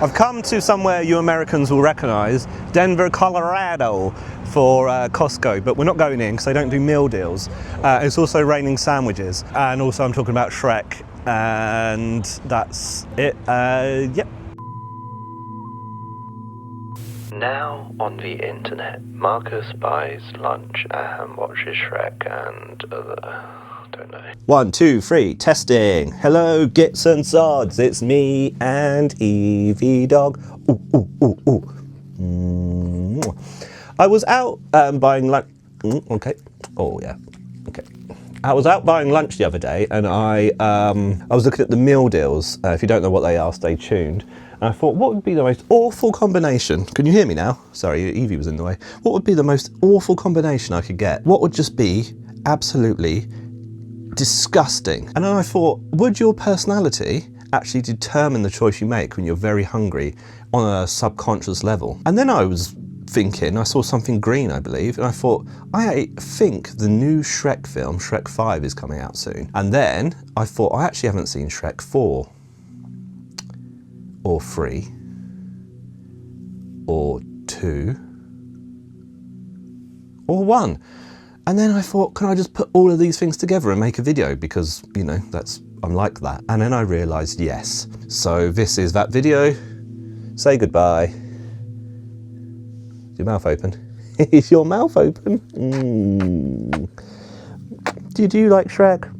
I've come to somewhere you Americans will recognise, Denver, Colorado, for Costco, but we're not going in because they don't do meal deals. It's also raining sandwiches, and also I'm talking about Shrek, and that's it. Yep. Now on the internet, Marcus buys lunch and watches Shrek and don't know. 1, 2, 3, testing. Hello, Gits and Sods. It's me and Evie Dog. Ooh, ooh, ooh, ooh. I was out buying lunch. Okay. Oh yeah. Okay. I was out buying lunch the other day, and I was looking at the meal deals. If you don't know what they are, stay tuned. And I thought, what would be the most awful combination? Can you hear me now? Sorry, Evie was in the way. What would be the most awful combination I could get? What would just be absolutely disgusting? And then I thought, would your personality actually determine the choice you make when you're very hungry on a subconscious level? And then I was thinking, I saw something green, I believe, and I thought, I think the new Shrek film, Shrek 5, is coming out soon. And then I thought, I actually haven't seen Shrek 4 or 3 or 2 or 1. And then I thought, can I just put all of these things together and make a video? Because, you know, I'm like that. And then I realised, yes. So this is that video. Say goodbye. Is your mouth open? Is your mouth open? Did you like Shrek?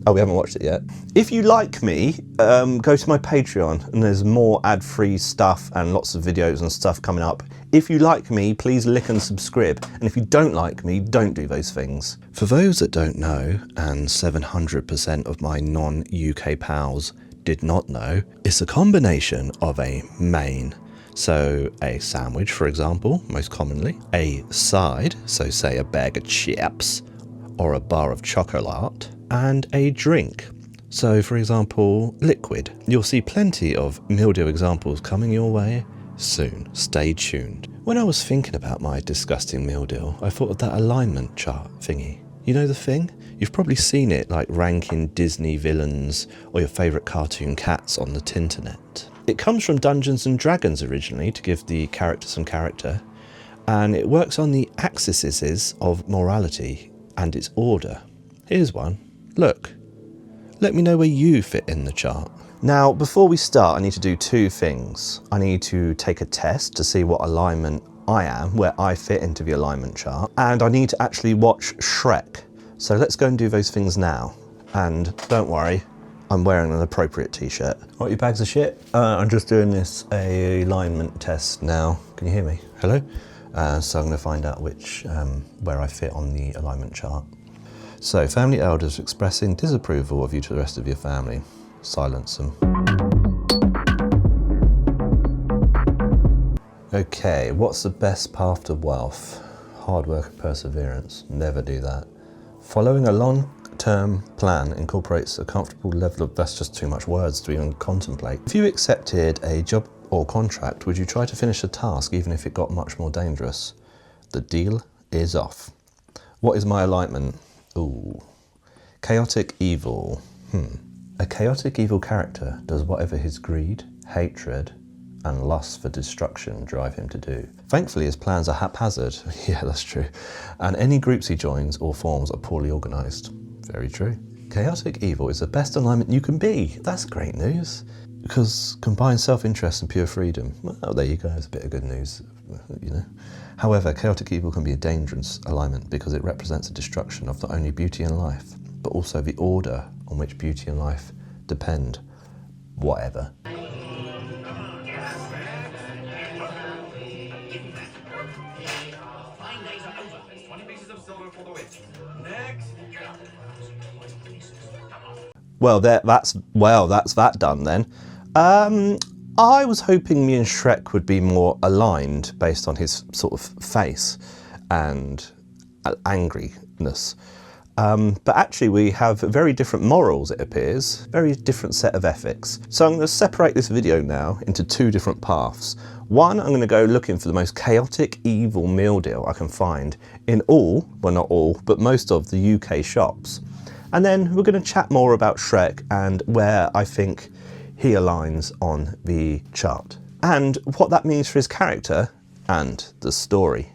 Oh, we haven't watched it yet. If you like me, go to my Patreon, and there's more ad-free stuff and lots of videos and stuff coming up. If you like me, please lick and subscribe. And if you don't like me, don't do those things. For those that don't know, and 700% of my non-UK pals did not know, it's a combination of a main. So a sandwich, for example, most commonly. A side, so say a bag of chips or a bar of chocolate. And a drink. So for example, liquid. You'll see plenty of meal deal examples coming your way soon. Stay tuned. When I was thinking about my disgusting meal deal, I thought of that alignment chart thingy. You know the thing? You've probably seen it, like ranking Disney villains or your favourite cartoon cats on the Tinternet. It comes from Dungeons and Dragons originally to give the character some character, and it works on the axes of morality and its order. Here's one. Look. Let me know where you fit in the chart. Now, before we start, I need to do two things. I need to take a test to see what alignment I am, where I fit into the alignment chart, and I need to actually watch Shrek. So let's go and do those things now. And don't worry, I'm wearing an appropriate t-shirt. What, you bags of shit? I'm just doing this alignment test now. Can you hear me? Hello? So I'm going to find out where I fit on the alignment chart. So, family elders expressing disapproval of you to the rest of your family. Silence them. Okay, what's the best path to wealth? Hard work and perseverance. Never do that. Following a long-term plan incorporates a comfortable level of... That's just too much words to even contemplate. If you accepted a job or contract, would you try to finish a task even if it got much more dangerous? The deal is off. What is my alignment? Ooh. Chaotic evil. A chaotic evil character does whatever his greed, hatred, and lust for destruction drive him to do. Thankfully, his plans are haphazard. Yeah, that's true. And any groups he joins or forms are poorly organised. Very true. Chaotic evil is the best alignment you can be. That's great news. Because combine self-interest and pure freedom. Well, there you go. It's a bit of good news, you know. However, chaotic evil can be a dangerous alignment because it represents a destruction of not only beauty and life, but also the order on which beauty and life depend. Whatever. Well, that's that done then. I was hoping me and Shrek would be more aligned based on his sort of face and angriness. But actually we have very different morals, it appears, very different set of ethics. So I'm going to separate this video now into two different paths. One, I'm going to go looking for the most chaotic, evil meal deal I can find in all, well not all, but most of the UK shops. And then we're going to chat more about Shrek and where I think he aligns on the chart. and what that means for his character and the story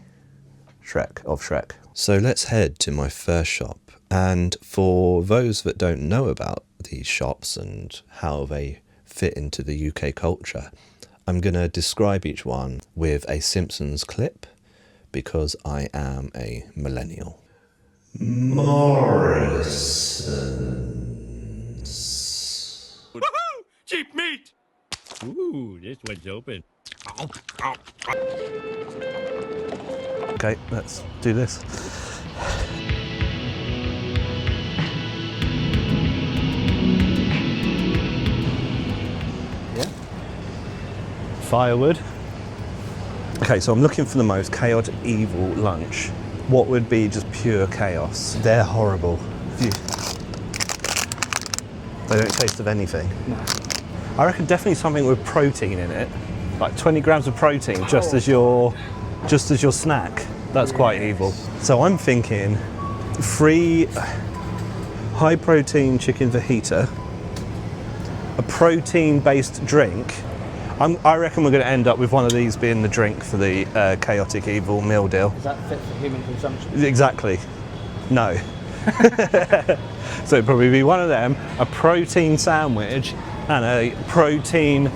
of Shrek. So let's head to my first shop. And for those that don't know about these shops and how they fit into the UK culture, I'm going to describe each one with a Simpsons clip because I am a millennial. Morrison's. Woohoo! Cheap meat! Ooh, this one's open. Okay, let's do this. Yeah. Firewood. Okay, so I'm looking for the most chaotic, evil lunch. What would be just pure chaos? They're horrible. They don't taste of anything. No. I reckon definitely something with protein in it, like 20 grams of protein, just as your snack. That's quite evil. So I'm thinking 3 high protein chicken fajita, a protein based drink. I reckon we're going to end up with one of these being the drink for the chaotic evil meal deal. Is that fit for human consumption? Exactly. No. So it'd probably be one of them, a protein sandwich and a protein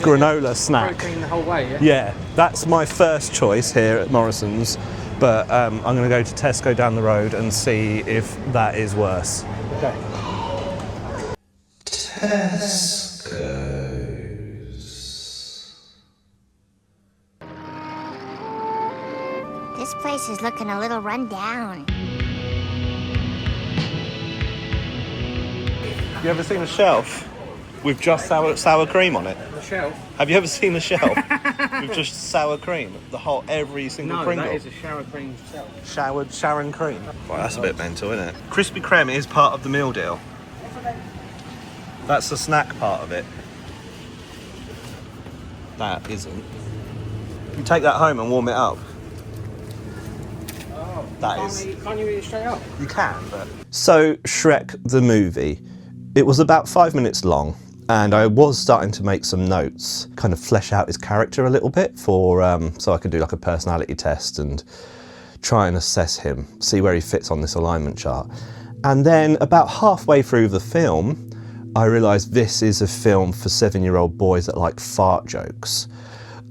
granola snack. Protein the whole way, yeah? Yeah, that's my first choice here at Morrison's, but I'm going to go to Tesco down the road and see if that is worse. Okay. This place is looking a little run down. You ever seen a shelf with just sour cream on it? The shelf? Have you ever seen a shelf with just sour cream? Every single No, Pringle? that is a shower cream shelf. Sharon cream. Well, that's a bit mental, isn't it? Krispy Kreme is part of the meal deal. That's the snack part of it. That isn't. You take that home and warm it up. Oh, That can't you eat it straight up? You can, but... So, Shrek the movie. It was about 5 minutes long, and I was starting to make some notes, kind of flesh out his character a little bit so I could do like a personality test and try and assess him, see where he fits on this alignment chart. And then about halfway through the film, I realised this is a film for 7-year-old boys that like fart jokes.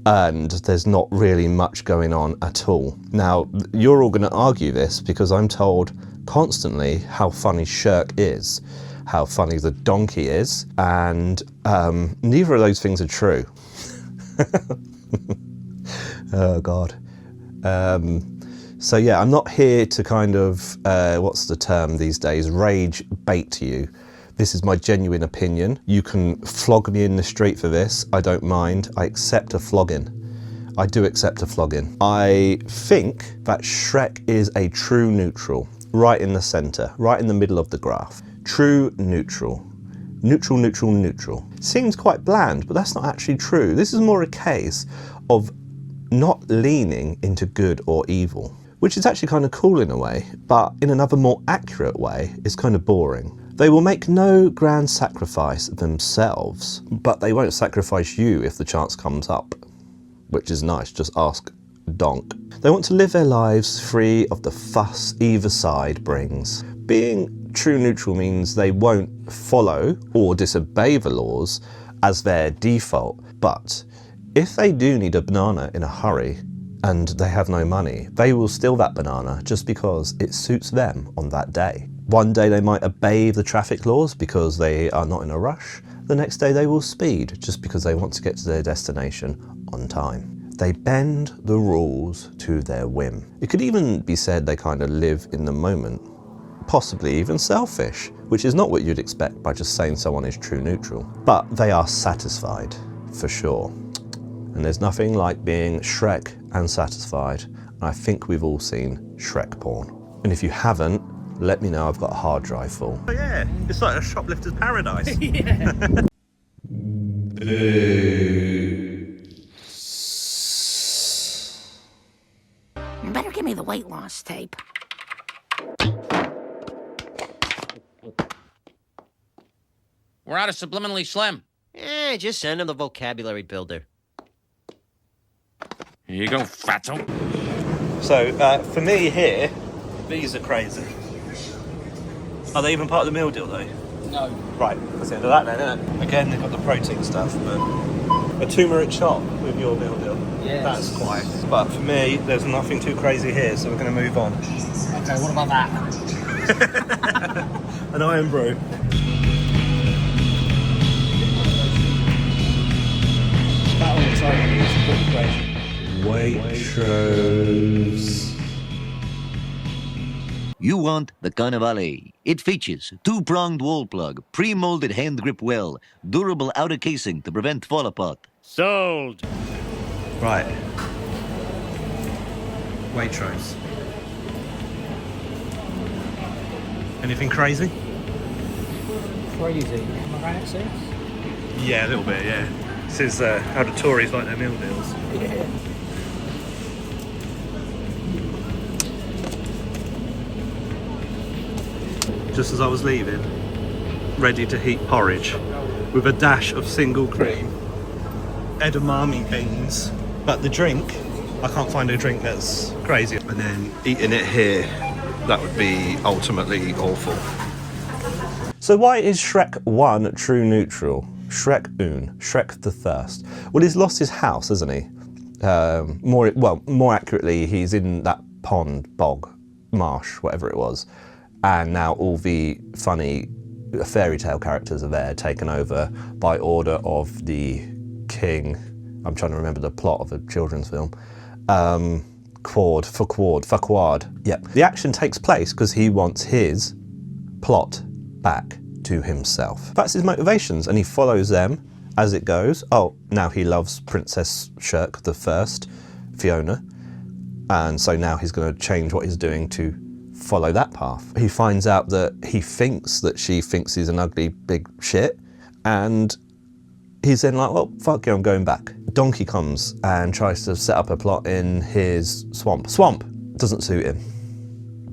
And there's not really much going on at all. Now, you're all going to argue this because I'm told constantly how funny Shrek is, how funny the donkey is, and neither of those things are true. Oh, God. So yeah, I'm not here to kind of, what's the term these days, rage bait you. This is my genuine opinion. You can flog me in the street for this. I don't mind. I accept a flogging. I do accept a flogging. I think that Shrek is a true neutral, right in the centre, right in the middle of the graph. True neutral. Neutral, neutral, neutral. Seems quite bland, but that's not actually true. This is more a case of not leaning into good or evil, which is actually kind of cool in a way, but in another more accurate way, it's kind of boring. They will make no grand sacrifice themselves, but they won't sacrifice you if the chance comes up, which is nice, just ask Donk. They want to live their lives free of the fuss either side brings. Being true neutral means they won't follow or disobey the laws as their default, but if they do need a banana in a hurry and they have no money, they will steal that banana just because it suits them on that day. One day they might obey the traffic laws because they are not in a rush. The next day they will speed just because they want to get to their destination on time. They bend the rules to their whim. It could even be said they kind of live in the moment, possibly even selfish, which is not what you'd expect by just saying someone is true neutral. But they are satisfied, for sure. And there's nothing like being Shrek and satisfied. And I think we've all seen Shrek porn. And if you haven't, let me know, I've got a hard drive full. Oh yeah, it's like a shoplifter's paradise. Yeah. You better give me the weight loss tape. We're out of subliminally slim. Just send him the vocabulary builder. Here you go, fatto. So, for me here, these are crazy. Are they even part of the meal deal though? No. Right, that's the end of that then, isn't it? Again, they've got the protein stuff, but a turmeric chop with your meal deal. Yes. That's quite. But for me, there's nothing too crazy here, so we're going to move on. Okay, what about that? An iron brew. That one looks like it's pretty crazy. Waitrose. You want the Carnivale. It features two-pronged wall plug, pre-molded hand grip well, durable outer casing to prevent fall apart. Sold. Right. Waitrose. Anything crazy? Crazy. Am I right, it says? Yeah, a little bit, yeah. This is how the Tories like their meal deals. Yeah. Just as I was leaving, ready to heat porridge with a dash of single cream, edamame beans. But the drink, I can't find a drink that's crazy. And then eating it here, that would be ultimately awful. So why is Shrek 1 true neutral? Shrek Un, Shrek the Thirst. Well, he's lost his house, hasn't he? More accurately, he's in that pond, bog, marsh, whatever it was. And now all the funny fairy tale characters are there, taken over by order of the king. I'm trying to remember the plot of a children's film. Farquaad. Yep. The action takes place because he wants his plot back to himself. That's his motivations, and he follows them as it goes. Oh, now he loves Princess Shrek the First, Fiona, and so now he's going to change what he's doing to follow that path. He finds out that he thinks that she thinks he's an ugly big shit, and he's then like, well, fuck you, I'm going back. Donkey comes and tries to set up a plot in his swamp. Swamp doesn't suit him,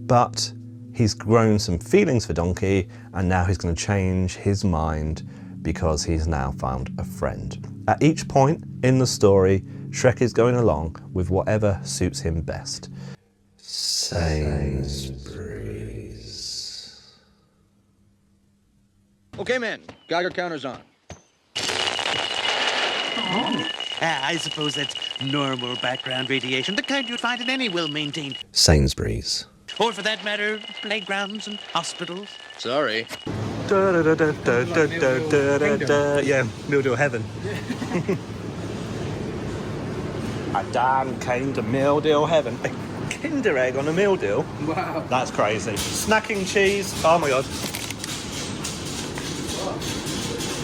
but he's grown some feelings for Donkey, and now he's going to change his mind because he's now found a friend. At each point in the story, Shrek is going along with whatever suits him best. Sainsbury's. Okay, men, Geiger counter's on. I suppose that's normal background radiation, the kind you'd find in any well-maintained, Sainsbury's. or for that matter, playgrounds and hospitals. Sorry. Yeah, meal deal heaven. Dan came to meal deal heaven. A Kinder egg on a meal deal? Wow. That's crazy. Snacking cheese. Oh my god.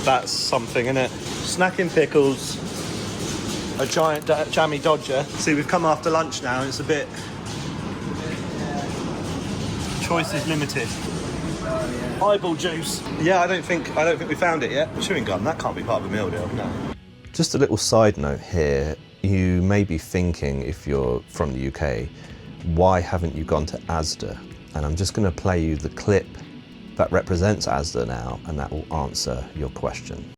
That's something, isn't it? Snacking pickles. A giant jammy dodger. See, we've come after lunch now, and it's a bit. Choice is limited. Eyeball juice. Yeah, I don't think we found it yet. Chewing gum, that can't be part of a meal deal, no. Just a little side note here. You may be thinking, if you're from the UK, why haven't you gone to Asda? And I'm just going to play you the clip that represents Asda now, and that will answer your question.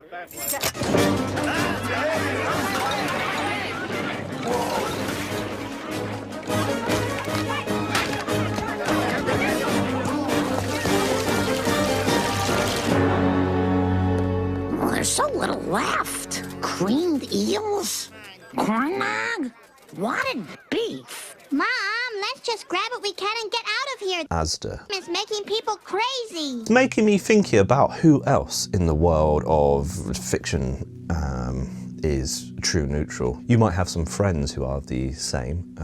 There's so little left. Creamed eels? Corn dog? Wadded beef? Mom, let's just grab what we can and get out of here. Asda. It's making people crazy. It's making me think about who else in the world of fiction is true neutral. You might have some friends who are the same.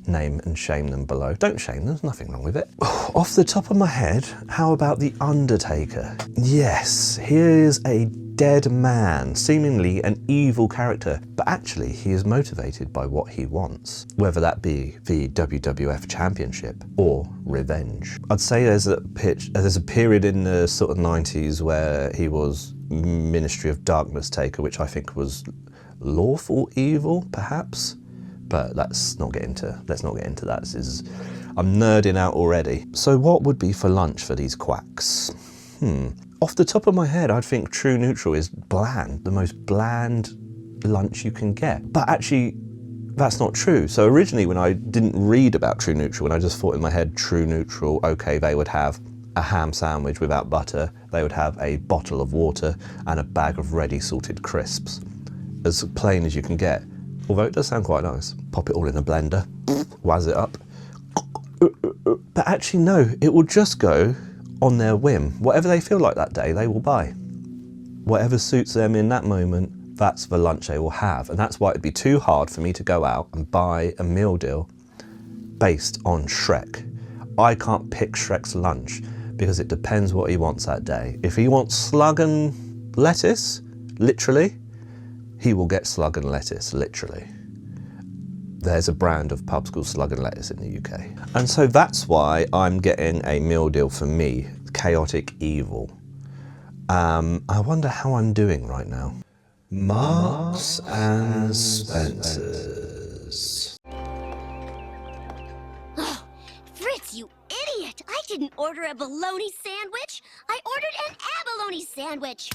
Name and shame them below. Don't shame them, there's nothing wrong with it. Off the top of my head, how about The Undertaker? Yes, here's a dead man, seemingly an evil character, but actually he is motivated by what he wants, whether that be the WWF Championship or revenge. I'd say there's a period in the sort of 90s where he was Ministry of Darkness taker, which I think was lawful evil, perhaps. But let's not get into that. I'm nerding out already. So what would be for lunch for these quacks? Off the top of my head, I'd think true neutral is bland, the most bland lunch you can get. But actually, that's not true. So originally when I didn't read about true neutral, when I just thought in my head true neutral, okay, they would have a ham sandwich without butter, they would have a bottle of water and a bag of ready salted crisps. As plain as you can get. Although it does sound quite nice. Pop it all in a blender, wazz it up. But actually no, it will just go on their whim. Whatever they feel like that day, they will buy. Whatever suits them in that moment, that's the lunch they will have. And that's why it'd be too hard for me to go out and buy a meal deal based on Shrek. I can't pick Shrek's lunch because it depends what he wants that day. If he wants slug and lettuce, literally, he will get slug and lettuce, literally. There's a brand of pubs called Slug and Lettuce in the UK. And so that's why I'm getting a meal deal for me, Chaotic Evil. I wonder how I'm doing right now. Marks and Spencers. Oh, Fritz, you idiot! I didn't order a bologna sandwich. I ordered an abalone sandwich.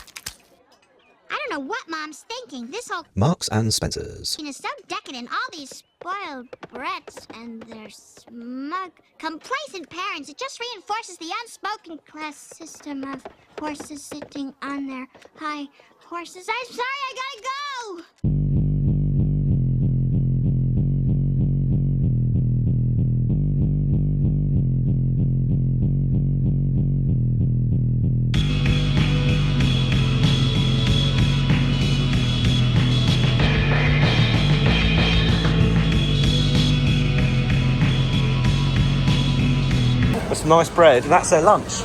I don't know what Mom's thinking. This whole Marks and Spencers. is so decadent. All these spoiled brats and their smug, complacent parents. It just reinforces the unspoken class system of horses sitting on their high horses. I'm sorry, I gotta go! That's nice bread, and that's their lunch.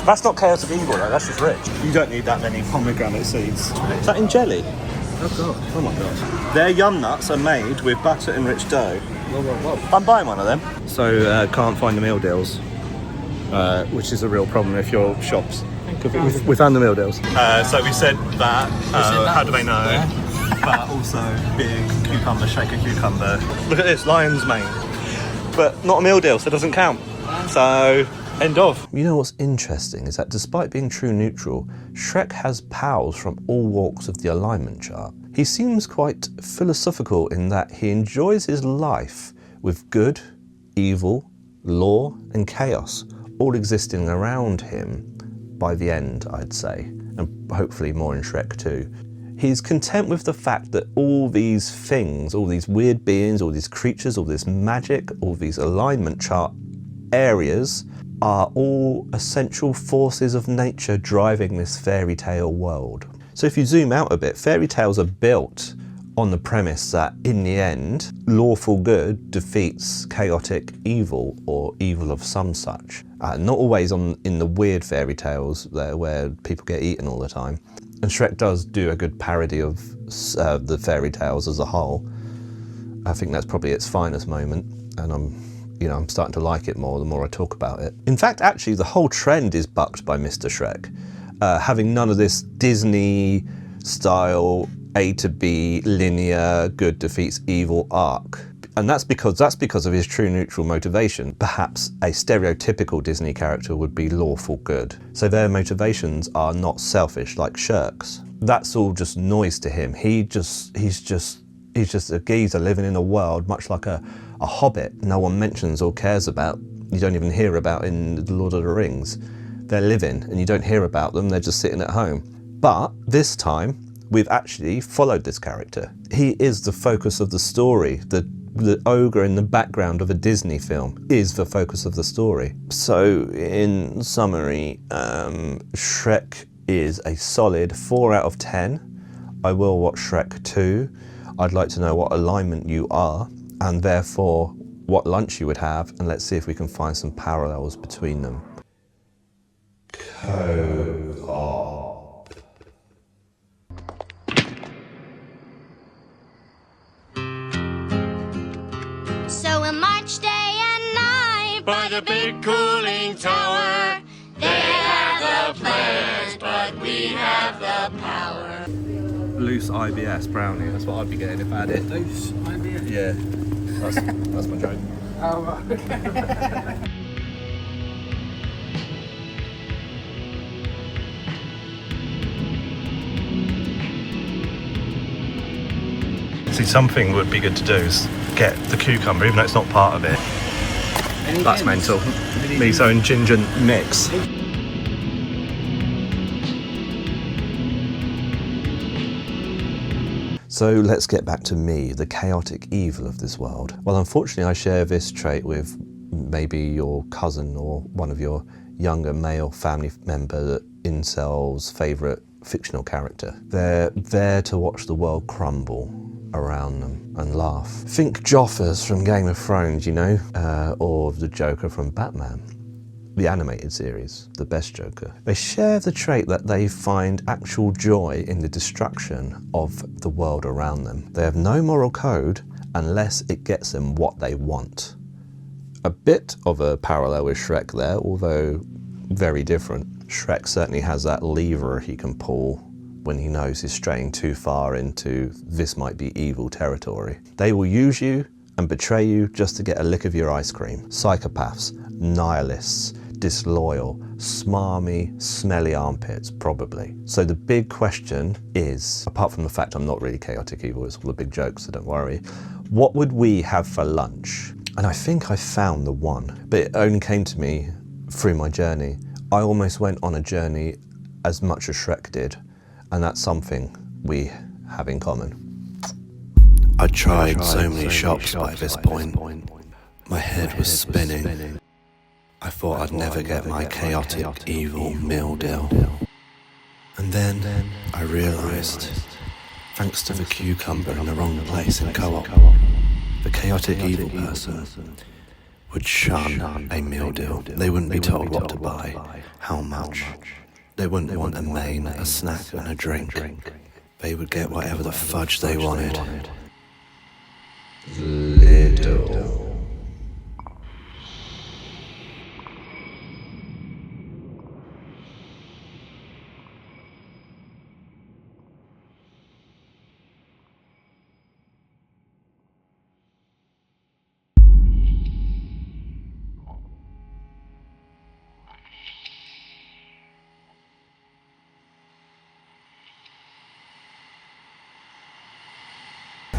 That's not chaotic evil though, that's just rich. You don't need that many pomegranate seeds. Is that in jelly? Oh god. Oh my god. Their yum nuts are made with butter enriched dough. Whoa. I'm buying one of them. So can't find the meal deals, which is a real problem if your shops. We found the meal deals. So we said that, how do they know? Yeah. But also big cucumber, shaker cucumber. Look at this, lion's mane. But not a meal deal, so it doesn't count. So, end of. You know what's interesting is that despite being true neutral, Shrek has pals from all walks of the alignment chart. He seems quite philosophical in that he enjoys his life with good, evil, law and chaos all existing around him by the end, I'd say, and hopefully more in Shrek too. He's content with the fact that all these things, all these weird beings, all these creatures, all this magic, all these alignment chart areas are all essential forces of nature driving this fairy tale world. So if you zoom out a bit, fairy tales are built on the premise that in the end, lawful good defeats chaotic evil or evil of some such. Not always in the weird fairy tales where people get eaten all the time. And Shrek does do a good parody of the fairy tales as a whole. I think that's probably its finest moment, and I'm starting to like it more the more I talk about it. In fact, actually, the whole trend is bucked by Mr. Shrek, having none of this Disney-style A to B linear good defeats evil arc. And that's because of his true neutral motivation. Perhaps a stereotypical Disney character would be lawful good. So their motivations are not selfish like Shrek's. That's all just noise to him. He's just a geezer living in a world much like a hobbit no one mentions or cares about. You don't even hear about in The Lord of the Rings. They're living and you don't hear about them, they're just sitting at home. But this time, we've actually followed this character. He is the focus of the story. The ogre in the background of a Disney film is the focus of the story. So in summary, Shrek is a solid 4 out of 10. I will watch Shrek 2. I'd like to know what alignment you are, and therefore what lunch you would have, and let's see if we can find some parallels between them. Co-op. So we'll march day and night By the big cooling tower. They have the plans, but we have the power. Loose IBS brownie, that's what I'd be getting if I had it. Loose IBS? Yeah, that's my joke. Oh, okay. See, something would be good to do is get the cucumber, even though it's not part of it. That's mental. Miso and ginger mix. So let's get back to me, the chaotic evil of this world. Well, unfortunately, I share this trait with maybe your cousin or one of your younger male family member, incel's favourite fictional character. They're there to watch the world crumble around them and laugh. Think Joffers from Game of Thrones, you know, or the Joker from Batman. The animated series, the best Joker. They share the trait that they find actual joy in the destruction of the world around them. They have no moral code unless it gets them what they want. A bit of a parallel with Shrek there, although very different. Shrek certainly has that lever he can pull when he knows he's straying too far into this might be evil territory. They will use you and betray you just to get a lick of your ice cream. Psychopaths, nihilists, disloyal, smarmy, smelly armpits, probably. So the big question is, apart from the fact I'm not really chaotic evil, it's all a big joke, so don't worry, what would we have for lunch? And I think I found the one, but it only came to me through my journey. I almost went on a journey as much as Shrek did, and that's something we have in common. I tried so many shops by this point. My head was spinning. I thought I'd never get my chaotic, evil meal deal. And then I realised, thanks to the cucumber in the wrong place in co-op, the chaotic evil person would shun a meal deal. They wouldn't be told what to buy, how much. They wouldn't want a main, a snack and a drink. They would get whatever the fudge they wanted. Little.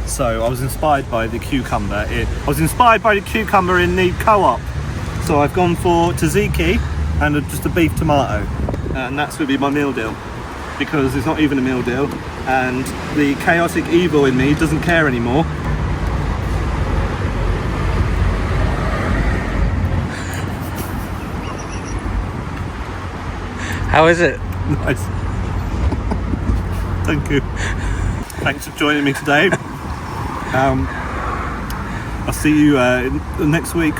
So I was inspired by the cucumber. I was inspired by the cucumber in the co-op. So I've gone for tzatziki and just a beef tomato. And that's going to be my meal deal. Because it's not even a meal deal. And the chaotic evil in me doesn't care anymore. How is it? Nice. Thank you. Thanks for joining me today. I'll see you next week.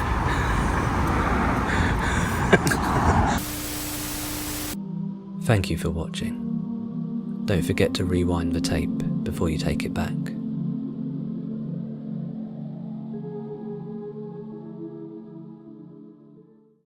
Thank you for watching. Don't forget to rewind the tape before you take it back.